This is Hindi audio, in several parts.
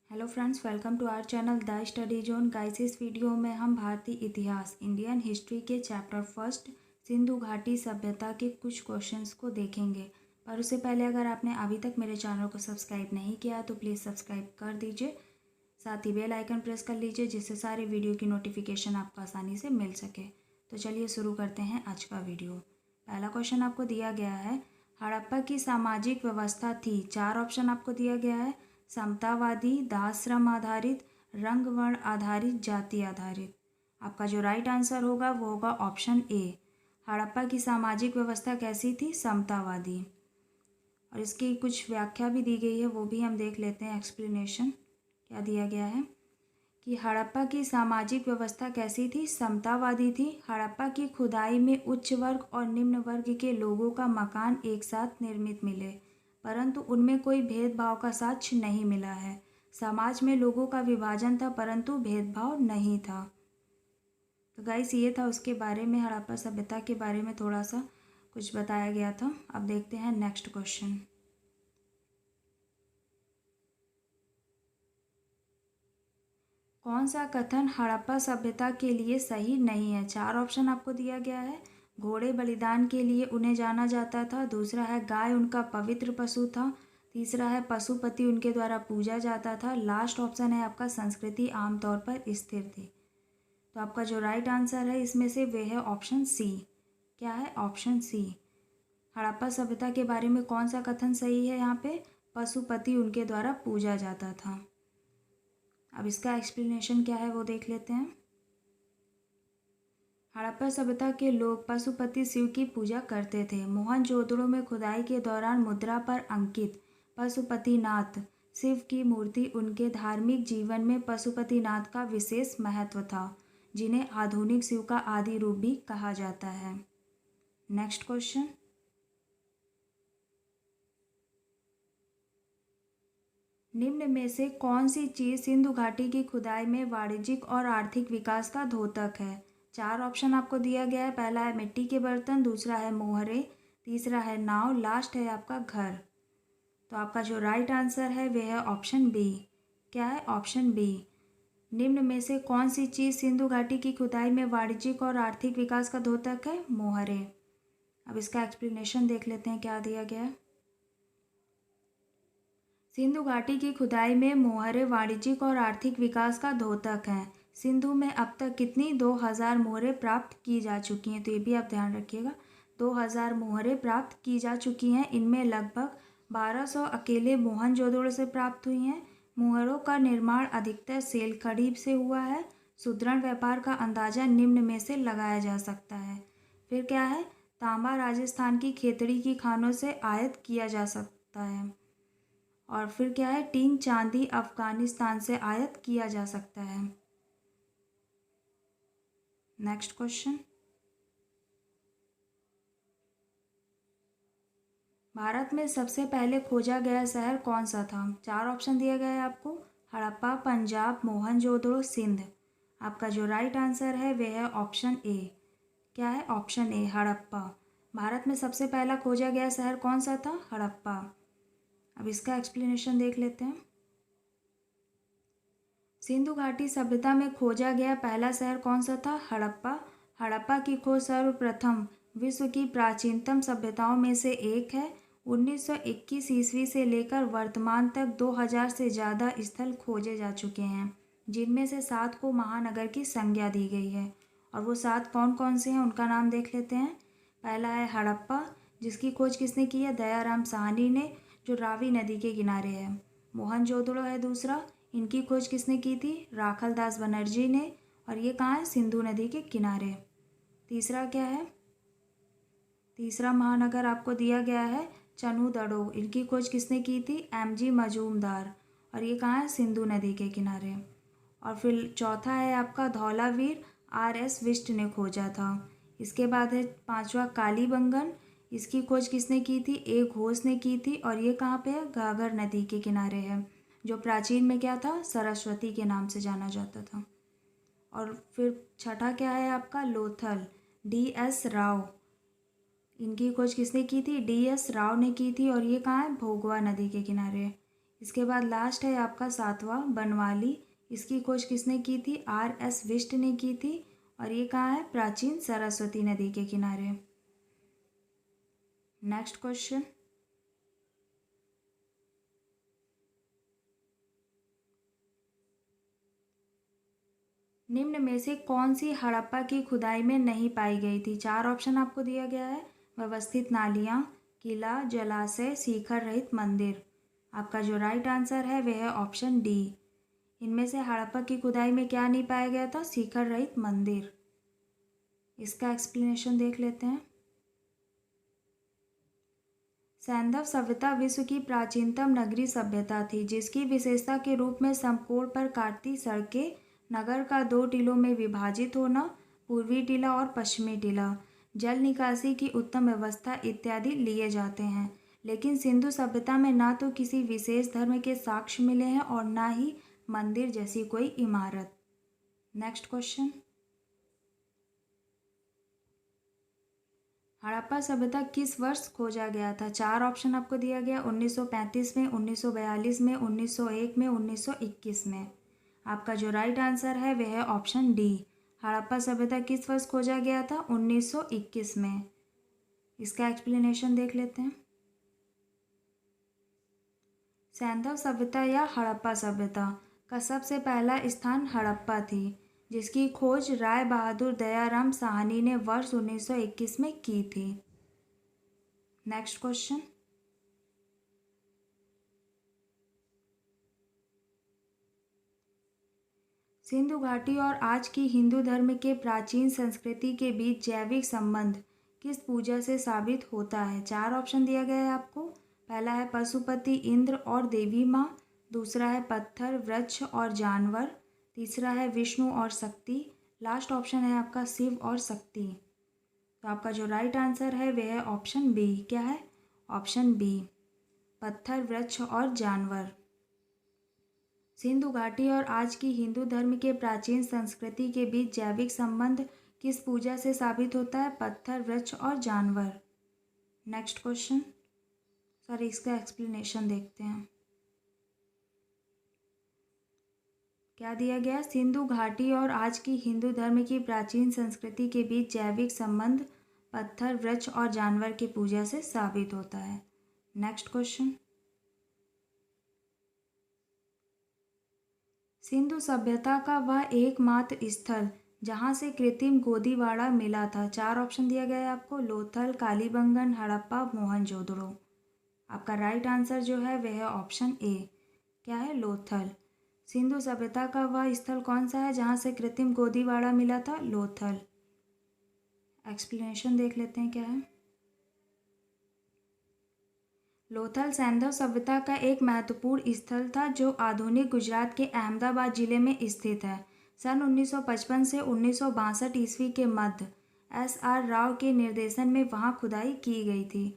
Hello friends, welcome to our channel the study zone. Guys, इस वीडियो में हम भारतीय इतिहास इंडियन हिस्ट्री के चैप्टर फर्स्ट सिंधु घाटी सभ्यता के कुछ क्वेश्चंस को देखेंगे। पर उससे पहले अगर आपने अभी तक मेरे चैनल को सब्सक्राइब नहीं किया तो प्लीज़ सब्सक्राइब कर दीजिए, साथ ही बेल आइकन प्रेस कर लीजिए जिससे सारे वीडियो की नोटिफिकेशन आपको आसानी से मिल सके। तो चलिए शुरू करते हैं आज का वीडियो। पहला क्वेश्चन आपको दिया गया है, हड़प्पा की सामाजिक व्यवस्था थी। चार ऑप्शन आपको दिया गया है, समतावादी, दासश्रम आधारित, रंग वर्ण आधारित, जाति आधारित। आपका जो राइट आंसर होगा वो होगा ऑप्शन ए। हड़प्पा की सामाजिक व्यवस्था कैसी थी? समतावादी। और इसकी कुछ व्याख्या भी दी गई है, वो भी हम देख लेते हैं। एक्सप्लेनेशन क्या दिया गया है कि हड़प्पा की सामाजिक व्यवस्था कैसी थी? समतावादी थी। हड़प्पा की खुदाई में उच्च वर्ग और निम्न वर्ग के लोगों का मकान एक साथ निर्मित मिले, परंतु उनमें कोई भेदभाव का साक्ष्य नहीं मिला है। समाज में लोगों का विभाजन था परंतु भेदभाव नहीं था। तो गाइस, ये था उसके बारे में, हड़प्पा सभ्यता के बारे में थोड़ा सा कुछ बताया गया था। अब देखते हैं नेक्स्ट क्वेश्चन। कौन सा कथन हड़प्पा सभ्यता के लिए सही नहीं है? चार ऑप्शन आपको दिया गया है। घोड़े बलिदान के लिए उन्हें जाना जाता था, दूसरा है गाय उनका पवित्र पशु था, तीसरा है पशुपति उनके द्वारा पूजा जाता था, लास्ट ऑप्शन है आपका संस्कृति आमतौर पर स्थिर थी। तो आपका जो राइट आंसर है इसमें से वे है ऑप्शन सी। क्या है? ऑप्शन सी। हड़प्पा सभ्यता के बारे में कौन सा कथन सही है? यहाँ पे पशुपति उनके द्वारा पूजा जाता था। अब इसका एक्सप्लेनेशन क्या है वो देख लेते हैं। हड़प्पा सभ्यता के लोग पशुपति शिव की पूजा करते थे। मोहनजोदड़ो में खुदाई के दौरान मुद्रा पर अंकित पशुपतिनाथ शिव की मूर्ति उनके धार्मिक जीवन में पशुपतिनाथ का विशेष महत्व था, जिन्हें आधुनिक शिव का आदि रूप भी कहा जाता है। Next question. निम्न में से कौन सी चीज़ सिंधु घाटी की खुदाई में वाणिज्यिक और आर्थिक विकास का द्योतक है? चार ऑप्शन आपको दिया गया है। पहला है मिट्टी के बर्तन, दूसरा है मोहरे, तीसरा है नाव, लास्ट है आपका घर। तो आपका जो राइट आंसर है वह है ऑप्शन बी। क्या है? Option B. निम्न में से कौन सी चीज़ सिंधु घाटी की खुदाई में वाणिज्यिक और आर्थिक विकास का द्योतक है? मोहरे। अब इसका एक्सप्लेनेशन देख लेते हैं क्या दिया गया है। सिंधु घाटी की खुदाई में मोहरे वाणिज्यिक और आर्थिक विकास का द्योतक हैं। सिंधु में अब तक कितनी 2000 मोहरें प्राप्त की जा चुकी हैं, तो ये भी आप ध्यान रखिएगा। 2000 मोहरें प्राप्त की जा चुकी हैं। इनमें लगभग 1200 अकेले मोहनजोदड़ो से प्राप्त हुई हैं। मोहरों का निर्माण अधिकतर सेलखड़ी से हुआ है। सुदृढ़ व्यापार का अंदाजा निम्न में से लगाया जा सकता है। फिर क्या है? तांबा राजस्थान की खेतड़ी की खानों से आयात किया जा सकता है। और फिर क्या है? टीन चांदी अफगानिस्तान से आयात किया जा सकता है। Next question. भारत में सबसे पहले खोजा गया शहर कौन सा था? चार ऑप्शन दिया गया है आपको। हड़प्पा, पंजाब, मोहनजोदड़ो, सिंध। आपका जो राइट आंसर है वह है ऑप्शन ए। क्या है? Option A, Harappa. भारत में सबसे पहला खोजा गया शहर कौन सा था? हड़प्पा। अब इसका एक्सप्लेनेशन देख लेते हैं। सिंधु घाटी सभ्यता में खोजा गया पहला शहर कौन सा था? हड़प्पा। हड़प्पा की खोज सर्वप्रथम विश्व की प्राचीनतम सभ्यताओं में से एक है। 1921 ईस्वी से लेकर वर्तमान तक 2000 से ज़्यादा स्थल खोजे जा चुके हैं, जिनमें से 7 को महानगर की संज्ञा दी गई है। और वो 7 कौन कौन से हैं उनका नाम देख लेते हैं। पहला है हड़प्पा, जिसकी खोज किसने की है? दयाराम साहनी ने, जो रावी नदी के किनारे है। मोहनजोदड़ो है दूसरा, इनकी खोज किसने की थी? राखलदास बनर्जी ने, और ये कहाँ है? सिंधु नदी के किनारे। तीसरा क्या है? तीसरा महानगर आपको दिया गया है चनुदड़ो, इनकी खोज किसने की थी? एमजी मजूमदार, और ये कहाँ है? सिंधु नदी के किनारे। और फिर चौथा है आपका धौलावीर, आर.एस. बिष्ट ने खोजा था। इसके बाद है पांचवा कालीबंगन, इसकी खोज किसने की थी? ए घोष ने की थी, और ये कहाँ पे है? घाघर नदी के किनारे है, जो प्राचीन में क्या था? सरस्वती के नाम से जाना जाता था। और फिर छठा क्या है आपका? लोथल, डी.एस. राव, इनकी खोज किसने की थी? डी.एस. राव ने की थी, और ये कहाँ है? भोगवा नदी के किनारे। इसके बाद लास्ट है आपका 7वां बनवाली। इसकी खोज किसने की थी? R.S. विष्ट ने की थी और ये कहाँ है? प्राचीन सरस्वती नदी के किनारे। नेक्स्ट क्वेश्चन, निम्न में से कौन सी हड़प्पा की खुदाई में नहीं पाई गई थी? 4 ऑप्शन आपको दिया गया है। व्यवस्थित नालियाँ, किला, जलाशय, शिखर रहित मंदिर। आपका जो राइट आंसर है वह है ऑप्शन डी। इनमें से हड़प्पा की खुदाई में क्या नहीं पाया गया था? शिखर रहित मंदिर। इसका एक्सप्लेनेशन देख लेते हैं। सैंधव सभ्यता विश्व की प्राचीनतम नगरीय सभ्यता थी, जिसकी विशेषता के रूप में समकोण पर काटती सड़कें, नगर का 2 टीलों में विभाजित होना, पूर्वी टीला और पश्चिमी टीला, जल निकासी की उत्तम व्यवस्था इत्यादि लिए जाते हैं। लेकिन सिंधु सभ्यता में ना तो किसी विशेष धर्म के साक्ष्य मिले हैं और ना ही मंदिर जैसी कोई इमारत। नेक्स्ट क्वेश्चन, हड़प्पा सभ्यता किस वर्ष खोजा गया था? 4 ऑप्शन आपको दिया गया। 1935 में, 1942 में, 1901 में, 1921 में। आपका जो राइट आंसर है वह है ऑप्शन डी। हड़प्पा सभ्यता किस वर्ष खोजा गया था? 1921 में। इसका एक्सप्लेनेशन देख लेते हैं। सैंधव सभ्यता या हड़प्पा सभ्यता का सबसे पहला स्थान हड़प्पा थी, जिसकी खोज राय बहादुर दयाराम साहनी ने वर्ष 1921 में की थी। नेक्स्ट क्वेश्चन, सिंधु घाटी और आज की हिंदू धर्म के प्राचीन संस्कृति के बीच जैविक संबंध किस पूजा से साबित होता है? 4 ऑप्शन दिया गया है आपको। पहला है पशुपति इंद्र और देवी माँ, दूसरा है पत्थर, वृक्ष और जानवर, तीसरा है विष्णु और शक्ति, लास्ट ऑप्शन है आपका शिव और शक्ति। तो आपका जो राइट आंसर है वह है ऑप्शन बी। क्या है? ऑप्शन बी, पत्थर, वृक्ष और जानवर। सिंधु घाटी और आज की हिंदू धर्म के प्राचीन संस्कृति के बीच जैविक संबंध किस पूजा से साबित होता है? पत्थर, वृक्ष और जानवर। नेक्स्ट क्वेश्चन, इसका एक्सप्लेनेशन देखते हैं। क्या दिया गया? सिंधु घाटी और आज की हिंदू धर्म की प्राचीन संस्कृति के बीच जैविक संबंध पत्थर, वृक्ष और जानवर की पूजा से साबित होता है। नेक्स्ट क्वेश्चन, सिंधु सभ्यता का वह एकमात्र स्थल जहां से कृत्रिम गोदीवाड़ा मिला था। 4 ऑप्शन दिया गया है आपको। लोथल, कालीबंगन, हड़प्पा, मोहनजोदड़ो। आपका राइट आंसर जो है वह है ऑप्शन ए। क्या है? लोथल। सिंधु सभ्यता का वह स्थल कौन सा है जहां से कृत्रिम गोदीवाड़ा मिला था? लोथल। एक्सप्लेनेशन देख लेते हैं क्या है। लोथल सैंधव सभ्यता का एक महत्वपूर्ण स्थल था जो आधुनिक गुजरात के अहमदाबाद जिले में स्थित है। सन 1955 से 1962 ईस्वी के मध्य S.R. राव के निर्देशन में वहां खुदाई की गई थी।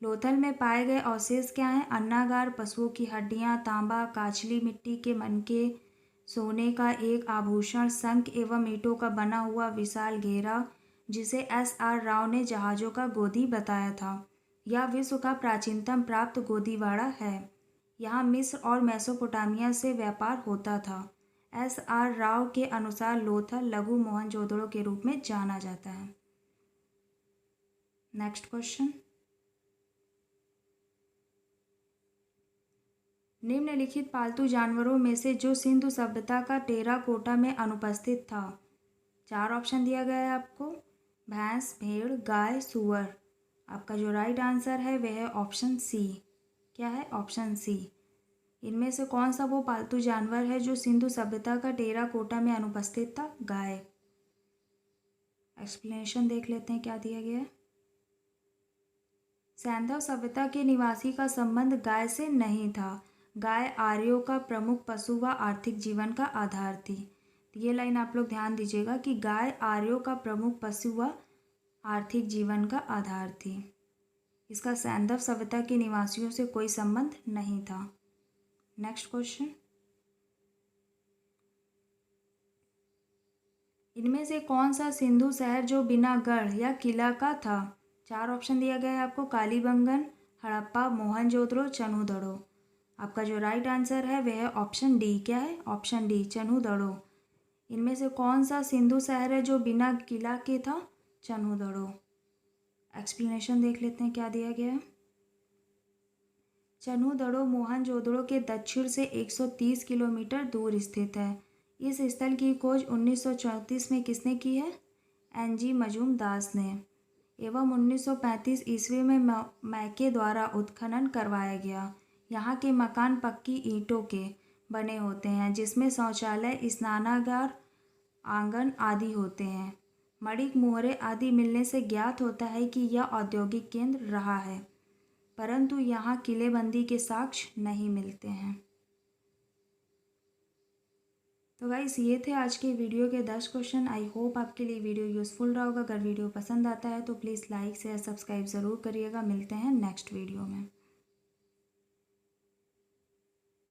लोथल में पाए गए अवशेष क्या हैं? अन्नागार, पशुओं की हड्डियां, तांबा, काचली मिट्टी के मनके, सोने का एक आभूषण, शंख एवं ईंटों का बना हुआ विशाल घेरा, जिसे S.R. राव ने जहाज़ों का गोदी बताया था। यह विश्व का प्राचीनतम प्राप्त गोदीवाड़ा है। यहाँ मिस्र और मेसोपोटामिया से व्यापार होता था। S.R. राव के अनुसार लोथल लघु मोहनजोदड़ो के रूप में जाना जाता है। नेक्स्ट क्वेश्चन, निम्नलिखित पालतू जानवरों में से जो सिंधु सभ्यता का टेराकोटा में अनुपस्थित था। 4 ऑप्शन दिया गया है आपको। भैंस, भेड़, गाय, सुअर। आपका जो राइट आंसर है वह है ऑप्शन सी। क्या है? Option C. इनमें से कौन सा वो पालतू जानवर है जो सिंधु सभ्यता का टेराकोटा में अनुपस्थित था? गाय। एक्सप्लेनेशन देख लेते हैं क्या दिया गया है। सैंधव सभ्यता के निवासी का संबंध गाय से नहीं था। गाय आर्यों का प्रमुख पशु व आर्थिक जीवन का आधार थी। ये लाइन आप लोग ध्यान दीजिएगा कि गाय आर्यों का प्रमुख पशु व आर्थिक जीवन का आधार थी। इसका सैंधव सभ्यता के निवासियों से कोई संबंध नहीं था। नेक्स्ट क्वेश्चन, इनमें से कौन सा सिंधु शहर जो बिना गढ़ या किला का था? 4 ऑप्शन दिया गया है आपको। कालीबंगन, हड़प्पा, मोहनजोदड़ो, चनुदड़ो। आपका जो राइट आंसर है वह है ऑप्शन डी। क्या है? Option D, Chanhudaro. इनमें से कौन सा सिंधु शहर है जो बिना किला के था? चन्हूदड़ो। एक्सप्लेनेशन देख लेते हैं क्या दिया गया है। चन्हूदड़ो मोहनजोदड़ो के दक्षिण से 130 किलोमीटर दूर स्थित है। इस स्थल की खोज 1934 में किसने की है? एनजी मजूमदास ने। एवं 1935 ईस्वी में मैके द्वारा उत्खनन करवाया गया। यहाँ के मकान पक्की ईंटों के बने होते हैं जिसमें शौचालय, स्नानागार, आंगन आदि होते हैं। मणिक, मोहरे आदि मिलने से ज्ञात होता है कि यह औद्योगिक केंद्र रहा है, परंतु यहाँ किलेबंदी के साक्ष्य नहीं मिलते हैं। तो गाइस ये थे आज के वीडियो के 10 क्वेश्चन। आई होप आपके लिए वीडियो यूज़फुल रहा होगा। अगर वीडियो पसंद आता है तो प्लीज़ लाइक शेयर सब्सक्राइब ज़रूर करिएगा। मिलते हैं नेक्स्ट वीडियो में।